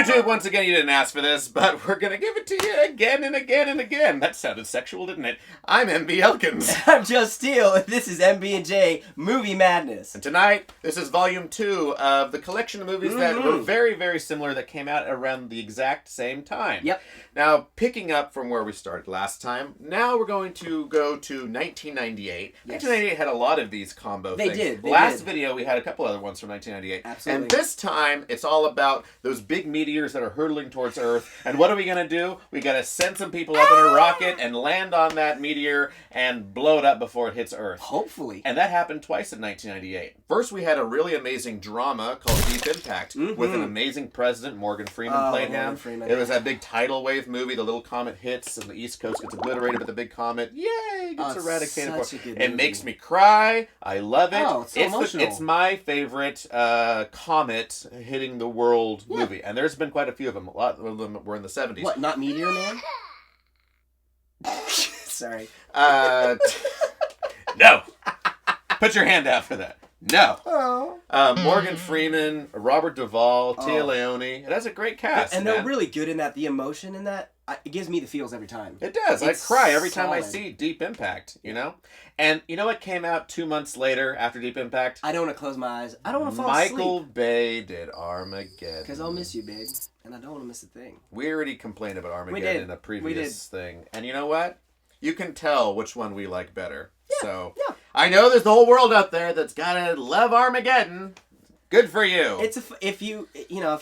YouTube, once again, you didn't ask for this, but we're going to give it to you again and again and again. That sounded sexual, didn't it? I'm MB Elkins. I'm Joe Steele, and this is MB&J Movie Madness. And tonight, this is volume 2 of the collection of movies that were very, very similar that came out around the exact same time. Yep. Now, picking up from where we started last time, now we're going to go to 1998. Yes. 1998 had a lot of these combo things. They did. Last video, we had a couple other ones from 1998. Absolutely. And this time, it's all about those big meteors that are hurtling towards Earth. And what are we going to do? We got to send some people up in a rocket and land on that meteor and blow it up before it hits Earth. Hopefully. And that happened twice in 1998. First, we had a really amazing drama called Deep Impact with an amazing president. Morgan Freeman played him. It was that big tidal wave movie. The little comet hits and the East Coast gets obliterated, but the big comet, yay, gets eradicated. It makes me cry. I love it. Oh, it's so emotional. It's my favorite comet hitting the world movie. And there's been quite a few of them. A lot of them were in the 70s. What, not Meteor Man? Sorry. No. Put your hand out for that. No. Oh. Morgan Freeman, Robert Duvall, Tia Leone. It has a great cast. And they're really good in that. The emotion in that, it gives me the feels every time. It does. It's I cry every time I solid. see Deep Impact, you know? And you know what came out 2 months later after Deep Impact? I don't want to close my eyes. I don't want to fall asleep. Michael Bay did Armageddon. Because I'll miss you, babe. And I don't want to miss a thing. We already complained about Armageddon in a previous we did. thing. And you know what? You can tell which one we like better. Yeah, so yeah. I know there's the whole world out there that's gotta love Armageddon. Good for you. It's if you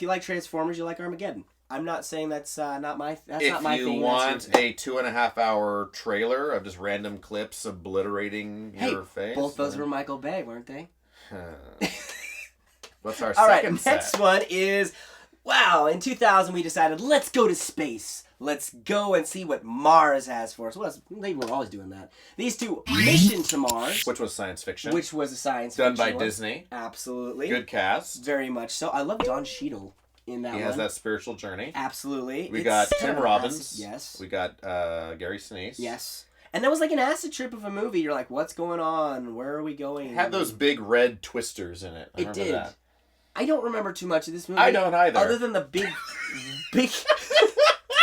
like Transformers, you like Armageddon. I'm not saying that's not my thing. If you want a 2.5 hour trailer of just random clips obliterating your face. Both those were Michael Bay, weren't they? What's our All second right, next set? one is, in 2000 we decided, let's go to space. Let's go and see what Mars has for us. Well, they were always doing that. These two, Mission to Mars. Which was science fiction. Which was a science Done fiction by one. Disney. Absolutely. Good cast. Very much so. I love Don Cheadle in that one. He has that spiritual journey. Absolutely. We got Tim Robbins. Yes. We got Gary Sinise. Yes. And that was like an acid trip of a movie. You're like, what's going on? Where are we going? It had those big red twisters in it. I remember did. That. I don't remember too much of this movie. I don't either. Other than the big...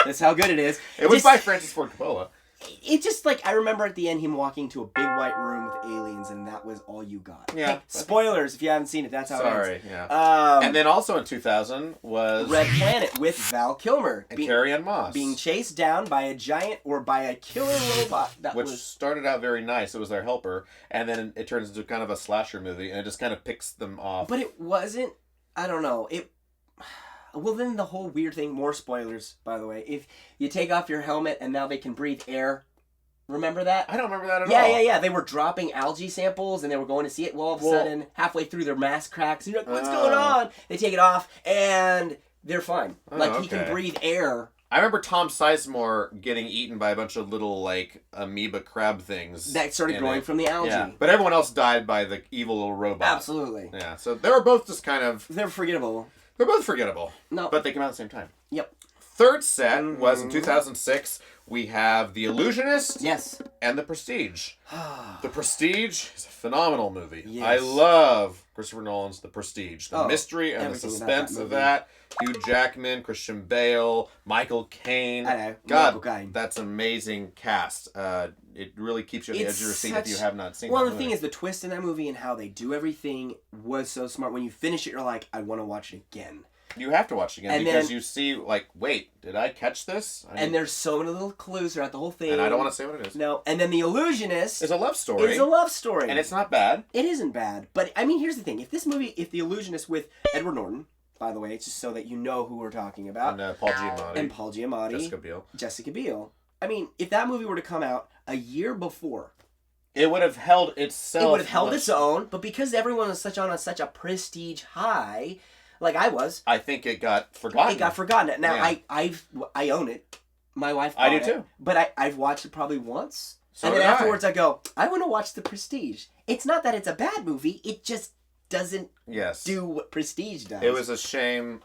That's how good it is. It was by Francis Ford Coppola. It just, I remember at the end him walking to a big white room with aliens, and that was all you got. Yeah. Hey, spoilers if you haven't seen it. That's how it ends. Yeah. And then also in 2000 was... Red Planet with Val Kilmer. And Carrie-Anne Moss. Being chased down by a giant or by a killer robot. Which started out very nice. It was their helper. And then it turns into kind of a slasher movie, and it just kind of picks them off. But it wasn't... I don't know. Well, then the whole weird thing, more spoilers, by the way. If you take off your helmet and now they can breathe air, remember that? I don't remember that at all. Yeah. They were dropping algae samples and they were going to see it. Well, all of a sudden, halfway through their mask cracks, and you're like, what's going on? They take it off and they're fine. He can breathe air. I remember Tom Sizemore getting eaten by a bunch of little, amoeba crab things. That started growing from the algae. Yeah. But everyone else died by the evil little robot. Absolutely. Yeah, so they were both just kind of... They're forgettable. They're both forgettable. No. But they came out at the same time. Yep. Third set was in 2006. We have The Illusionist. Yes. And The Prestige. The Prestige is a phenomenal movie. Yes. I love Christopher Nolan's The Prestige. The mystery and the everything suspense about of that. Hugh Jackman, Christian Bale, Michael Caine. I know. God, Michael Caine. that's amazing cast. It really keeps you on the edge of your seat if you have not seen it. Well, the thing is, the twist in that movie and how they do everything was so smart. When you finish it, you're like, I want to watch it again. You have to watch it again because you see, wait, did I catch this? And there's so many little clues throughout the whole thing. And I don't want to say what it is. No. And then The Illusionist... is a love story. It's a love story. And it's not bad. It isn't bad. But, I mean, here's the thing. If The Illusionist with Edward Norton... By the way, it's just so that you know who we're talking about. And Paul Giamatti. And Paul Giamatti. Jessica Biel. I mean, if that movie were to come out a year before... It would have held itself... It would have held its own, but because everyone was on such a prestige high, like I was... I think it got forgotten. It got forgotten. Now, yeah. I own it. My wife bought I do too. But I've watched it probably once. So and then afterwards I go, I want to watch The Prestige. It's not that it's a bad movie, it just... doesn't do what Prestige does. It was a shame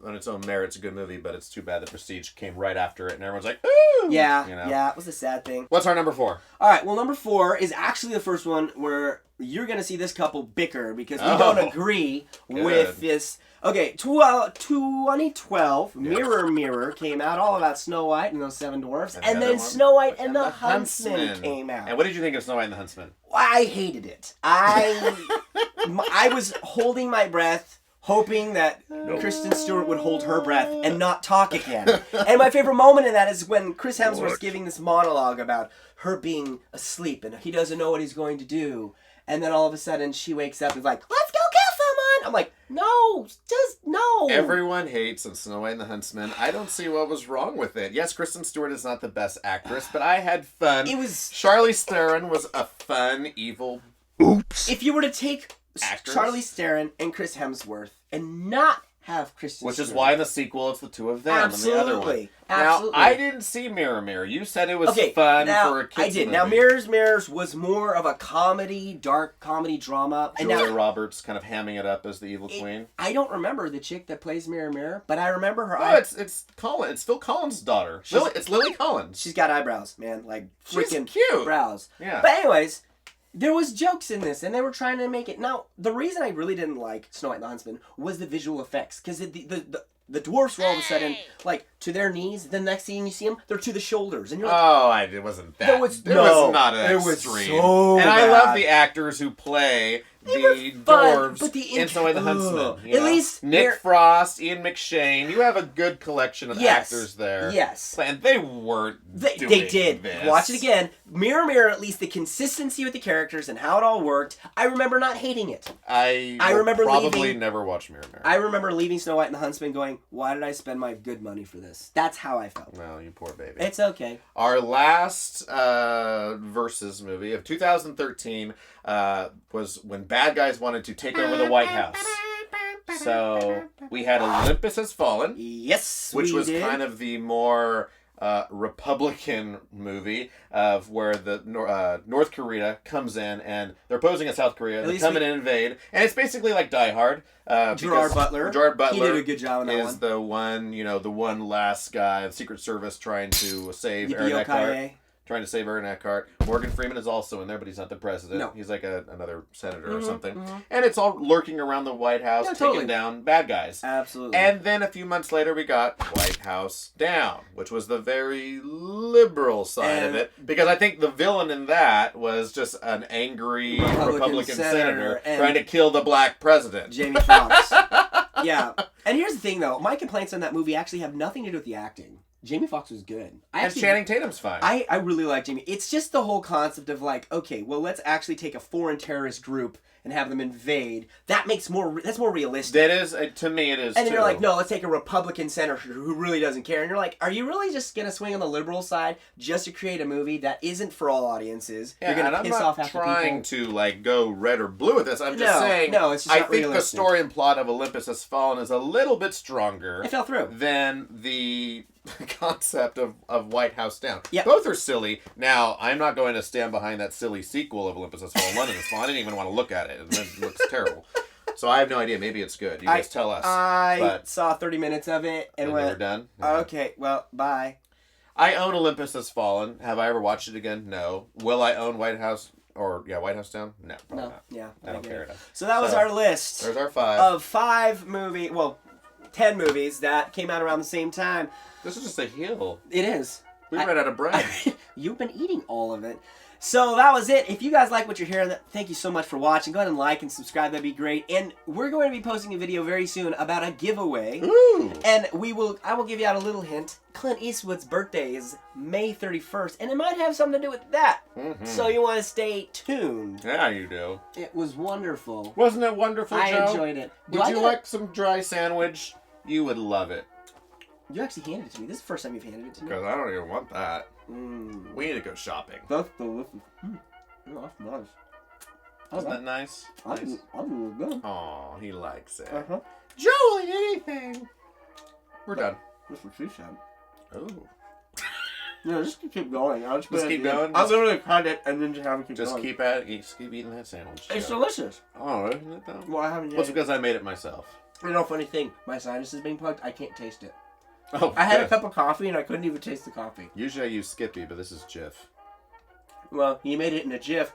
on its own merit. It's a good movie, but it's too bad that Prestige came right after it, and everyone's like, ooh! Yeah, it was a sad thing. What's our number 4? All right, well, number 4 is actually the first one where you're going to see this couple bicker because we don't agree with this Okay, 2012, Mirror Mirror came out, all about Snow White and those 7 dwarfs, and then Snow White and the Huntsman came out. And what did you think of Snow White and the Huntsman? I hated it. I was holding my breath, hoping that Kristen Stewart would hold her breath and not talk again. And my favorite moment in that is when Chris Hemsworth's giving this monologue about her being asleep and he doesn't know what he's going to do. And then all of a sudden she wakes up and is like, let's go kill someone! I'm like, no, just no. Everyone hates Snow White and the Huntsman. I don't see what was wrong with it. Yes, Kristen Stewart is not the best actress, but I had fun. It was... Charlize Theron was a fun, evil... Oops. If you were to take actress? Charlize Theron and Chris Hemsworth and not have Kristen Which Stewart. is why in the sequel it's the two of them Absolutely. and the other one. Absolutely. Now, I didn't see Mirror Mirror. You said it was fun for a kid's I did. movie. Now, Mirrors was more of a comedy, dark comedy drama. Julia Roberts kind of hamming it up as the evil queen. I don't remember the chick that plays Mirror Mirror, but I remember her. Oh, it's Colin. It's Phil Collins' daughter. It's Lily Collins. She's got eyebrows, man, like freaking cute brows. Yeah. But anyways, there was jokes in this, and they were trying to make it. Now, the reason I really didn't like Snow White and the Huntsman was the visual effects, because the dwarfs were all of a sudden like to their knees. The next thing you see them, they're to the shoulders, and you're like, it wasn't that. It was not an extreme. So and bad. I love the actors who play the dwarves in Snow White and the Huntsman. At least Nick Frost, Ian McShane. You have a good collection of Yes. actors there. Yes. And they weren't They doing did. this. Watch it again. Mirror Mirror, at least the consistency with the characters and how it all worked. I remember not hating it. I remember probably leaving- never watched Mirror Mirror. I remember leaving Snow White and the Huntsman going, why did I spend my good money for this? That's how I felt. Well, you poor baby. It's okay. Our last Versus movie of 2013 was when bad guys wanted to take over the White House. So we had Olympus Has Fallen. Yes, which was did. kind of the more Republican movie of where the North Korea comes in and they're opposing at South Korea. They come in and invade, and it's basically like Die Hard. Gerard Butler. He did a good job on that one. Is the one, the one last guy, the Secret Service trying to save Aaron Yippee Eckhart. Okaye. Trying to save Aaron Eckhart. Morgan Freeman is also in there, but he's not the president. No. He's like another senator or something. And it's all lurking around the White House, taking down bad guys. Absolutely. And then a few months later, we got White House Down, which was the very liberal side of it. Because I think the villain in that was just an angry Republican senator trying to kill the black president. Jamie Foxx. Yeah. And here's the thing, though. My complaints on that movie actually have nothing to do with the acting. Jamie Foxx was good. And Channing Tatum's fine. I really like Jamie. It's just the whole concept of like, okay, well, let's actually take a foreign terrorist group and have them invade. That's more realistic. That is, to me, it is. And then you're like, no, let's take a Republican senator who really doesn't care. And you're like, are you really just gonna swing on the liberal side just to create a movie that isn't for all audiences? Yeah, you're gonna piss off half the people. I'm not trying to like go red or blue with this. I'm just saying. No, it's just I not think realistic. the story and plot of Olympus Has Fallen is a little bit stronger. It fell through. Than the concept of White House Down. Yep. Both are silly. Now, I'm not going to stand behind that silly sequel of Olympus Has Fallen, London Has Fallen. I didn't even want to look at it. It looks terrible. So I have no idea. Maybe it's good. You guys tell us. I saw 30 minutes of it and went, we're done? Okay, well, bye. I own Olympus Has Fallen. Have I ever watched it again? No. Will I own White House Down? No, probably not. Yeah. I don't care enough. So that was our list. There's our 5. Of 10 movies that came out around the same time. This is just a hill. It is. We ran out of bread. You've been eating all of it. So that was it. If you guys like what you're hearing, thank you so much for watching. Go ahead and like and subscribe. That'd be great. And we're going to be posting a video very soon about a giveaway. Ooh. And I will give you out a little hint. Clint Eastwood's birthday is May 31st, and it might have something to do with that. Mm-hmm. So you want to stay tuned. Yeah, you do. It was wonderful. Wasn't it wonderful, Joe? I enjoyed it. Would you like some dry sandwich? You would love it. You actually handed it to me. This is the first time you've handed it to me. Because I don't even want that. We need to go shopping. That's delicious. That's nice. Isn't that nice? I'm good. Aw, he likes it. Uh-huh. Joe will eat anything. We're done. That's what she said. Oh. No, just keep going. Just keep going? I'll literally cut it and then just have it keep Just going. keep eating that sandwich. It's Joe. delicious. Oh, isn't it though? Well, I haven't Well, it's yet. because I made it myself. You know, funny thing. My sinus is being plugged. I can't taste it. Oh, I had a good. cup of coffee and I couldn't even taste the coffee. Usually I use Skippy, but this is Jif. Well, you made it in a jiff.